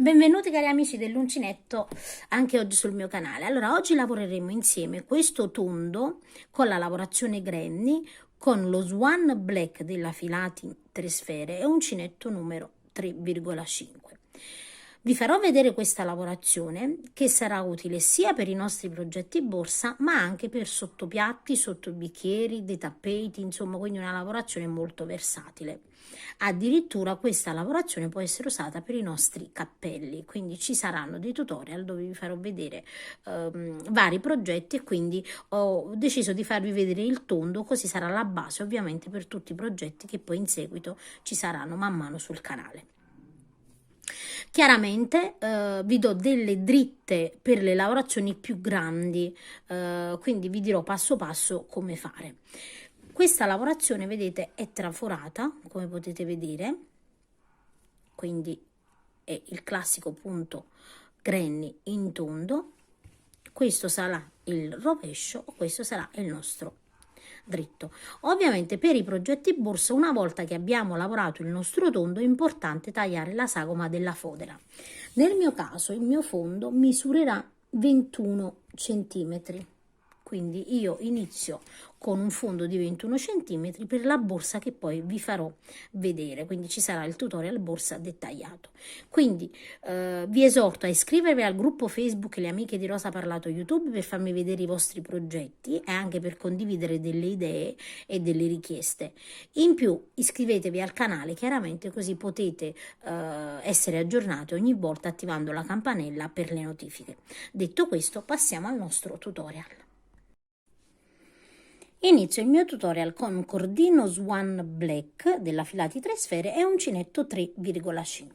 Benvenuti cari amici dell'uncinetto anche oggi sul mio canale. Allora, oggi lavoreremo insieme questo tondo con la lavorazione granny, con lo Swan Black della Filati 3 sfere e uncinetto numero 3,5. Vi farò vedere questa lavorazione che sarà utile sia per i nostri progetti borsa ma anche per sottopiatti, sottobicchieri, dei tappeti, insomma, quindi una lavorazione molto versatile. Addirittura questa lavorazione può essere usata per i nostri cappelli, quindi ci saranno dei tutorial dove vi farò vedere vari progetti e quindi ho deciso di farvi vedere il tondo, così sarà la base ovviamente per tutti i progetti che poi in seguito ci saranno man mano sul canale. Chiaramente vi do delle dritte per le lavorazioni più grandi, quindi vi dirò passo passo come fare. Questa lavorazione, vedete, è traforata, come potete vedere, quindi è il classico punto granny in tondo. Questo sarà il rovescio, questo sarà il nostro dritto. Ovviamente per i progetti borsa, una volta che abbiamo lavorato il nostro tondo, è importante tagliare la sagoma della fodera. Nel mio caso il mio fondo misurerà 21 centimetri, quindi io inizio con un fondo di 21 centimetri per la borsa che poi vi farò vedere, quindi ci sarà il tutorial borsa dettagliato. Quindi vi esorto a iscrivervi al gruppo Facebook Le Amiche di Rosa Parlato YouTube per farmi vedere i vostri progetti e anche per condividere delle idee e delle richieste. In più iscrivetevi al canale, chiaramente, così potete essere aggiornati ogni volta attivando la campanella per le notifiche. Detto questo, passiamo al nostro tutorial. Inizio il mio tutorial con un cordino Swan Black della Filati 3 sfere e uncinetto 3,5.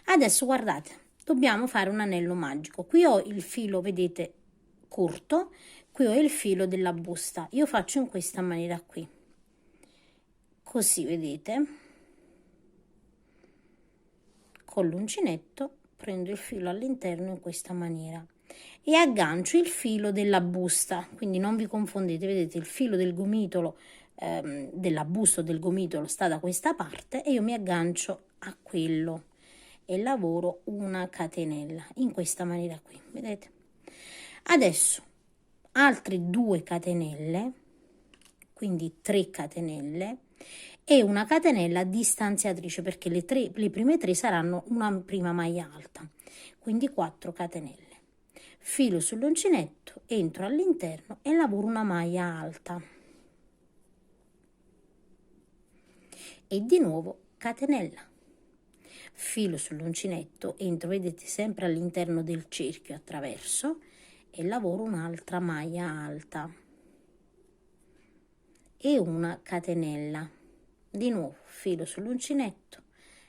Adesso guardate, dobbiamo fare un anello magico. Qui ho il filo, vedete, corto, qui ho il filo della busta. Io faccio in questa maniera qui, così vedete, con l'uncinetto prendo il filo all'interno in questa maniera e aggancio il filo della busta, quindi non vi confondete, vedete, il filo del gomitolo della busta o del gomitolo sta da questa parte e io mi aggancio a quello e lavoro una catenella in questa maniera qui, vedete. Adesso altre 2 catenelle, quindi 3 catenelle e una catenella distanziatrice, perché le prime 3 saranno una prima maglia alta, quindi 4 catenelle. Filo sull'uncinetto, entro all'interno e lavoro una maglia alta e di nuovo catenella, filo sull'uncinetto, entro, vedete, sempre all'interno del cerchio attraverso e lavoro un'altra maglia alta e una catenella, di nuovo filo sull'uncinetto,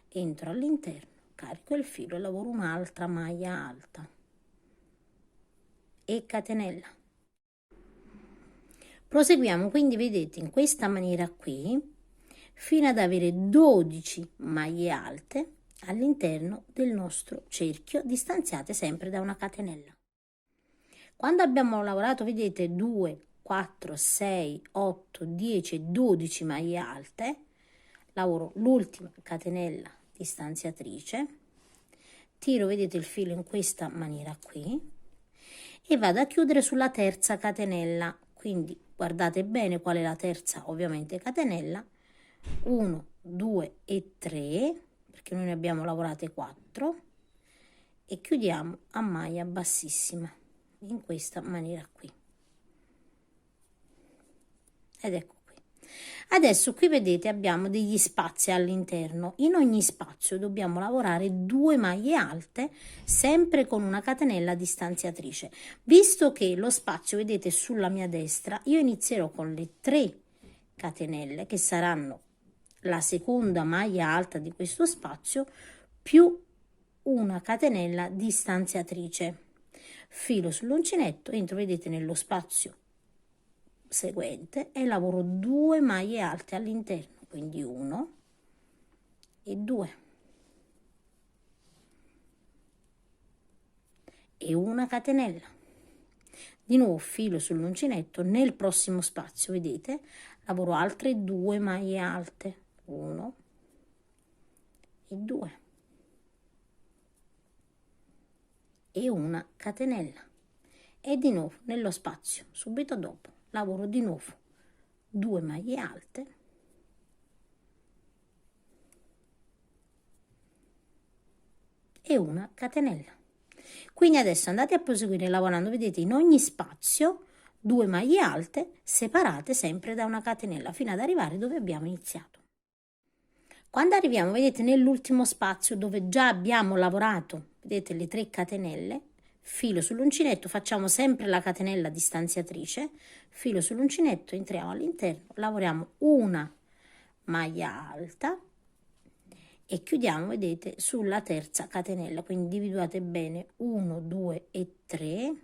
entro all'interno, carico il filo e lavoro un'altra maglia alta e catenella. Proseguiamo quindi, vedete, in questa maniera qui fino ad avere 12 maglie alte all'interno del nostro cerchio, distanziate sempre da una catenella. Quando abbiamo lavorato, vedete, 2, 4, 6, 8, 10, 12 maglie alte, lavoro l'ultima catenella distanziatrice, tiro, vedete, il filo in questa maniera qui e vado a chiudere sulla terza catenella, quindi guardate bene qual è la terza, ovviamente, catenella, 1, 2 e 3, perché noi ne abbiamo lavorate 4, e chiudiamo a maglia bassissima in questa maniera qui, ed ecco qui. Adesso qui vedete abbiamo degli spazi all'interno, in ogni spazio dobbiamo lavorare 2 maglie alte sempre con una catenella distanziatrice. Visto che lo spazio, vedete, sulla mia destra, io inizierò con le 3 catenelle che saranno la seconda maglia alta di questo spazio più una catenella distanziatrice, filo sull'uncinetto, entro, vedete, nello spazio seguente e lavoro 2 maglie alte all'interno, quindi 1 e 2 e una catenella, di nuovo filo sull'uncinetto, nel prossimo spazio, vedete, lavoro altre 2 maglie alte, 1 e 2 e una catenella, e di nuovo nello spazio subito dopo lavoro di nuovo 2 maglie alte e una catenella. Quindi adesso andate a proseguire lavorando, vedete, in ogni spazio 2 maglie alte separate sempre da una catenella fino ad arrivare dove abbiamo iniziato. Quando arriviamo, vedete, nell'ultimo spazio dove già abbiamo lavorato, vedete, le 3 catenelle, filo sull'uncinetto, facciamo sempre la catenella distanziatrice, filo sull'uncinetto, entriamo all'interno, lavoriamo una maglia alta e chiudiamo, vedete, sulla terza catenella, quindi individuate bene 1, 2 e 3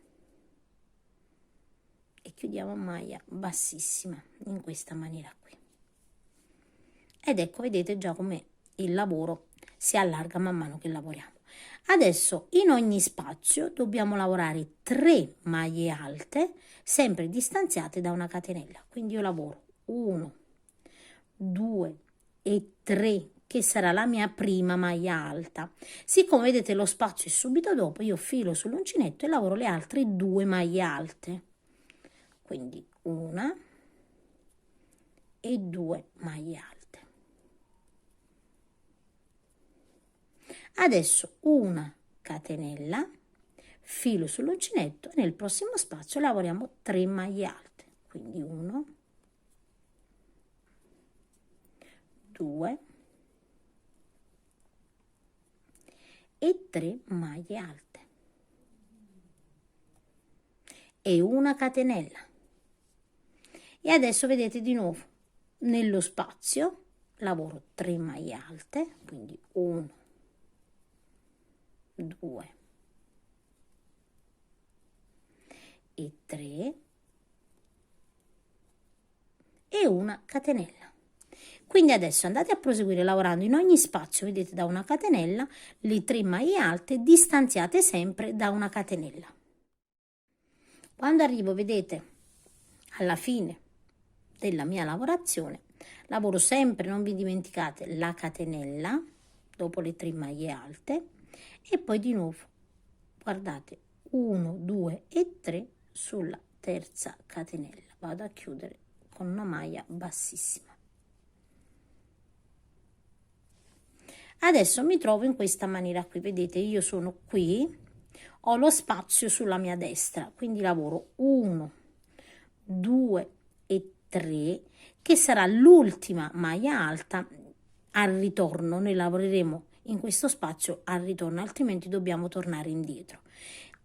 e chiudiamo a maglia bassissima in questa maniera qui. Ed ecco, vedete già come il lavoro si allarga man mano che lavoriamo. Adesso in ogni spazio dobbiamo lavorare 3 maglie alte sempre distanziate da una catenella, quindi io lavoro 1, 2 e 3 che sarà la mia prima maglia alta. Siccome vedete lo spazio è subito dopo, io filo sull'uncinetto e lavoro le altre 2 maglie alte, quindi una e 2 maglie alte. Adesso una catenella, filo sull'uncinetto e nel prossimo spazio lavoriamo 3 maglie alte, quindi 1, 2 e 3 maglie alte e una catenella. E adesso vedete di nuovo nello spazio lavoro 3 maglie alte, quindi 1, 2 e 3 e una catenella. Quindi adesso andate a proseguire lavorando in ogni spazio, vedete, da una catenella, le 3 maglie alte distanziate sempre da una catenella. Quando arrivo, vedete, alla fine della mia lavorazione, lavoro sempre, non vi dimenticate, la catenella dopo le 3 maglie alte e poi di nuovo, guardate, 1, 2 e 3 sulla terza catenella. Vado a chiudere con una maglia bassissima. Adesso mi trovo in questa maniera qui, vedete, io sono qui, ho lo spazio sulla mia destra, quindi lavoro 1, 2 e 3, che sarà l'ultima maglia alta al ritorno. Noi lavoreremo in questo spazio al ritorno, altrimenti dobbiamo tornare indietro.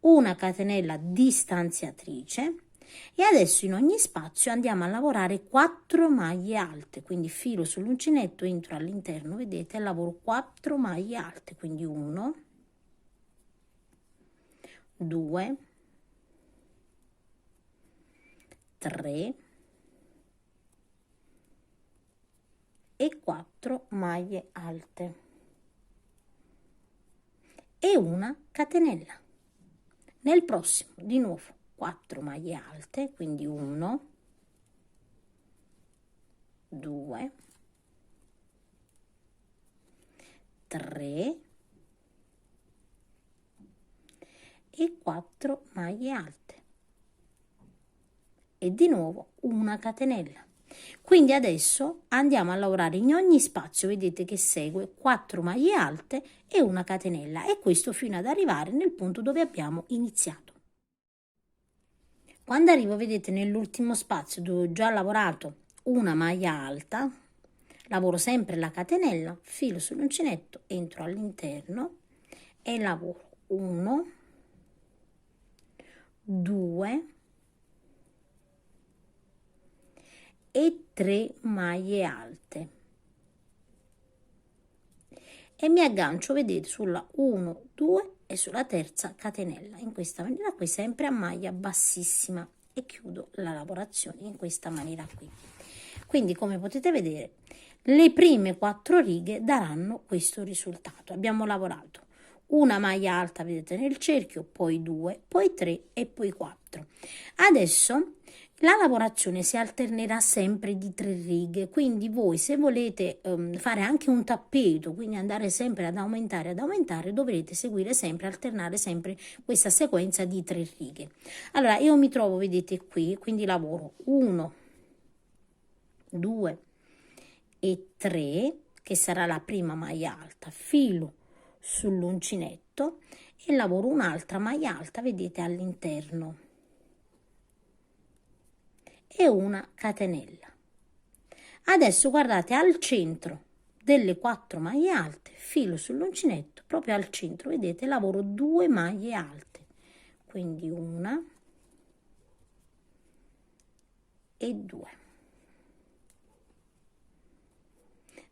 Una catenella distanziatrice e adesso in ogni spazio andiamo a lavorare 4 maglie alte, quindi filo sull'uncinetto, entro all'interno, vedete, e lavoro 4 maglie alte, quindi 1, 2, 3 e 4 maglie alte e una catenella. Nel prossimo di nuovo 4 maglie alte, quindi 1, 2, 3 e 4 maglie alte e di nuovo una catenella. Quindi adesso andiamo a lavorare in ogni spazio, vedete che segue 4 maglie alte e una catenella, e questo fino ad arrivare nel punto dove abbiamo iniziato. Quando arrivo, vedete, nell'ultimo spazio dove ho già lavorato una maglia alta, lavoro sempre la catenella, filo sull'uncinetto, entro all'interno e lavoro 1, 2 e 3 maglie alte e mi aggancio, vedete, sulla 1, 2 e sulla terza catenella in questa maniera qui, sempre a maglia bassissima, e chiudo la lavorazione in questa maniera qui. Quindi, come potete vedere, le prime 4 righe daranno questo risultato. Abbiamo lavorato una maglia alta, vedete, nel cerchio, poi 2, poi 3 e poi 4. Adesso La lavorazione si alternerà sempre di 3 righe, quindi voi se volete fare anche un tappeto, quindi andare sempre ad aumentare, dovrete seguire sempre, alternare sempre questa sequenza di 3 righe. Allora io mi trovo, vedete qui, quindi lavoro 1, 2 e 3, che sarà la prima maglia alta, filo sull'uncinetto e lavoro un'altra maglia alta, vedete, all'interno, e una catenella. Adesso guardate, al centro delle 4 maglie alte, filo sull'uncinetto, proprio al centro, vedete, lavoro 2 maglie alte, quindi una e 2,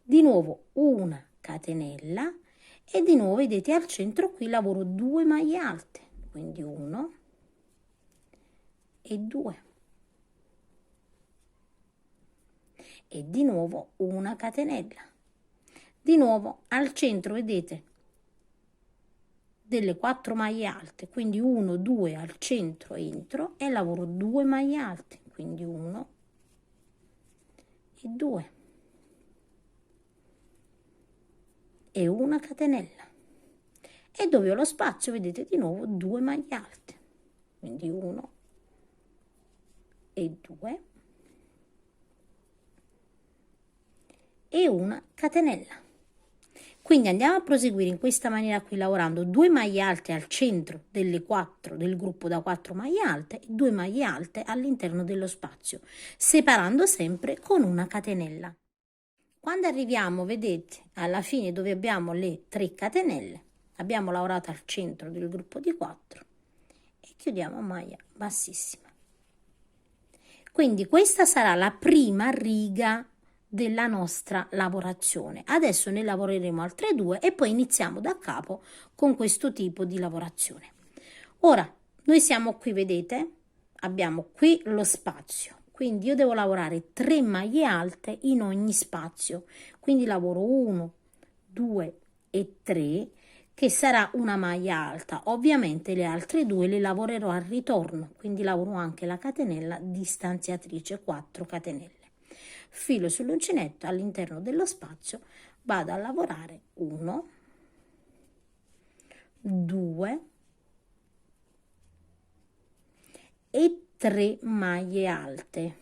di nuovo una catenella e di nuovo, vedete, al centro qui lavoro 2 maglie alte, quindi 1 e 2, e di nuovo una catenella, di nuovo al centro, vedete, delle 4 maglie alte, quindi 1, 2, al centro entro e lavoro 2 maglie alte, quindi 1 e 2 e una catenella, e dove ho lo spazio, vedete, di nuovo 2 maglie alte, quindi 1 e 2 e una catenella. Quindi andiamo a proseguire in questa maniera qui, lavorando 2 maglie alte al centro delle 4 del gruppo da 4 maglie alte e 2 maglie alte all'interno dello spazio, separando sempre con una catenella. Quando arriviamo, vedete, alla fine dove abbiamo le 3 catenelle, abbiamo lavorato al centro del gruppo di 4 e chiudiamo a maglia bassissima. Quindi questa sarà la prima riga della nostra lavorazione. Adesso ne lavoreremo altre 2 e poi iniziamo da capo con questo tipo di lavorazione. Ora noi siamo qui, vedete, abbiamo qui lo spazio, quindi io devo lavorare 3 maglie alte in ogni spazio, quindi lavoro 1, 2 e 3, che sarà una maglia alta. Ovviamente le altre 2 le lavorerò al ritorno, quindi lavoro anche la catenella distanziatrice, 4 catenelle. Filo sull'uncinetto all'interno dello spazio, vado a lavorare 1, 2 e 3 maglie alte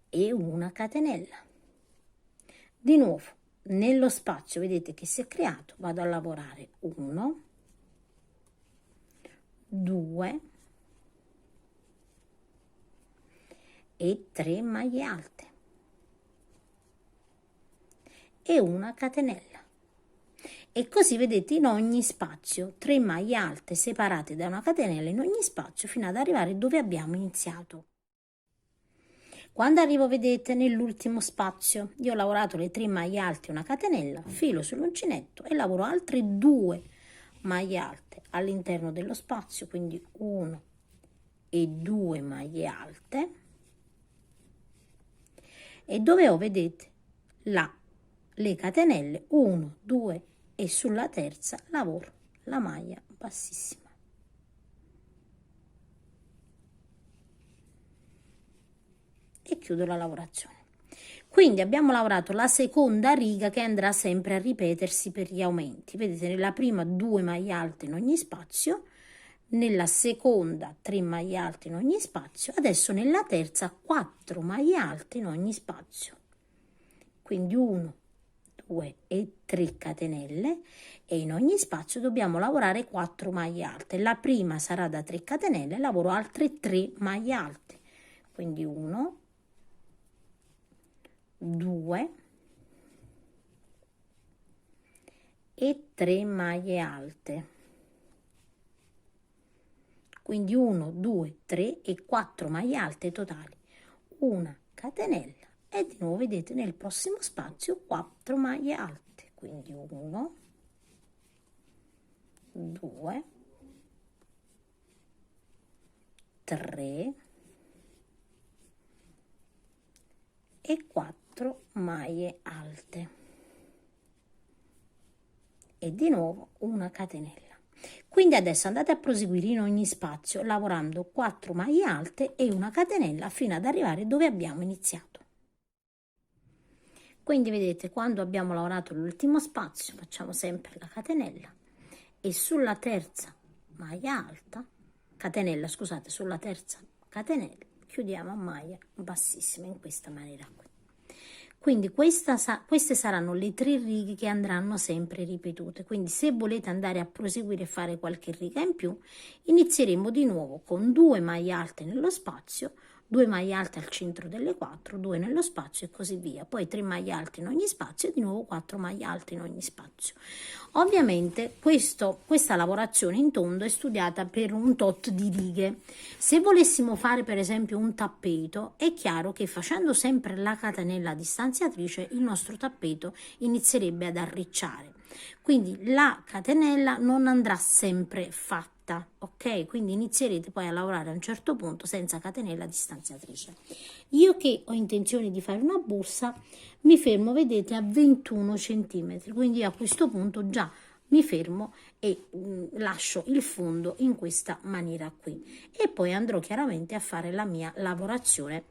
e una catenella. Di nuovo nello spazio, vedete che si è creato, vado a lavorare 1, 2 e 3 maglie alte e una catenella, e così vedete in ogni spazio 3 maglie alte separate da una catenella in ogni spazio fino ad arrivare dove abbiamo iniziato. Quando arrivo, vedete, nell'ultimo spazio, io ho lavorato le 3 maglie alte e una catenella, filo sull'uncinetto e lavoro altre 2 maglie alte all'interno dello spazio, quindi 1 e 2 maglie alte, e dove ho, vedete, le catenelle 1, 2 e sulla terza lavoro la maglia bassissima. E chiudo la lavorazione. Quindi abbiamo lavorato la seconda riga che andrà sempre a ripetersi per gli aumenti. Vedete, nella prima 2 maglie alte in ogni spazio, nella seconda 3 maglie alte in ogni spazio, adesso nella terza 4 maglie alte in ogni spazio. Quindi 1, 2 e 3 catenelle, e in ogni spazio dobbiamo lavorare 4 maglie alte. La prima sarà da 3 catenelle, lavoro altre 3 maglie alte. Quindi 1, 2 e 3 maglie alte, quindi 1, 2, 3 e 4 maglie alte totali, una catenella e di nuovo, vedete, nel prossimo spazio 4 maglie alte, quindi 1, 2, 3 e 4 maglie alte e di nuovo una catenella. Quindi adesso andate a proseguire in ogni spazio lavorando 4 maglie alte e una catenella fino ad arrivare dove abbiamo iniziato. Quindi vedete, quando abbiamo lavorato l'ultimo spazio facciamo sempre la catenella e sulla terza maglia alta, catenella, scusate, sulla terza catenella chiudiamo a maglia bassissima in questa maniera qui. Quindi queste saranno le 3 righe che andranno sempre ripetute. Quindi se volete andare a proseguire e fare qualche riga in più, inizieremo di nuovo con 2 maglie alte nello spazio, 2 maglie alte al centro delle 4, 2 nello spazio e così via. Poi 3 maglie alte in ogni spazio e di nuovo 4 maglie alte in ogni spazio. Ovviamente questa lavorazione in tondo è studiata per un tot di righe. Se volessimo fare per esempio un tappeto, è chiaro che facendo sempre la catenella distanziatrice il nostro tappeto inizierebbe ad arricciare. Quindi la catenella non andrà sempre fatta, ok? Quindi inizierete poi a lavorare a un certo punto senza catenella distanziatrice. Io che ho intenzione di fare una borsa mi fermo, vedete, a 21 centimetri, quindi a questo punto già mi fermo e lascio il fondo in questa maniera qui e poi andrò chiaramente a fare la mia lavorazione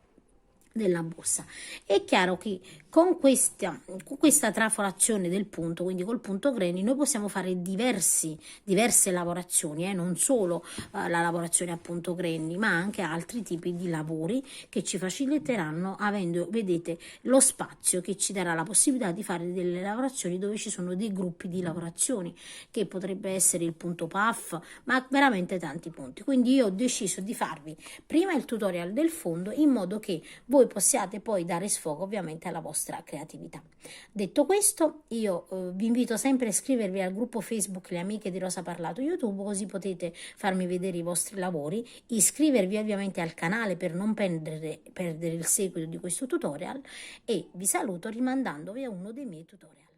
della borsa. È chiaro che con questa traforazione del punto, quindi col punto granny, noi possiamo fare diverse lavorazioni, non solo la lavorazione a punto granny, ma anche altri tipi di lavori che ci faciliteranno, avendo, vedete, lo spazio che ci darà la possibilità di fare delle lavorazioni dove ci sono dei gruppi di lavorazioni, che potrebbe essere il punto puff, ma veramente tanti punti. Quindi io ho deciso di farvi prima il tutorial del fondo in modo che voi possiate poi dare sfogo ovviamente alla vostra creatività. Detto questo, io vi invito sempre a iscrivervi al gruppo Facebook Le Amiche di Rosa Parlato YouTube, così potete farmi vedere i vostri lavori, iscrivervi ovviamente al canale per non perdere il seguito di questo tutorial e vi saluto rimandandovi a uno dei miei tutorial.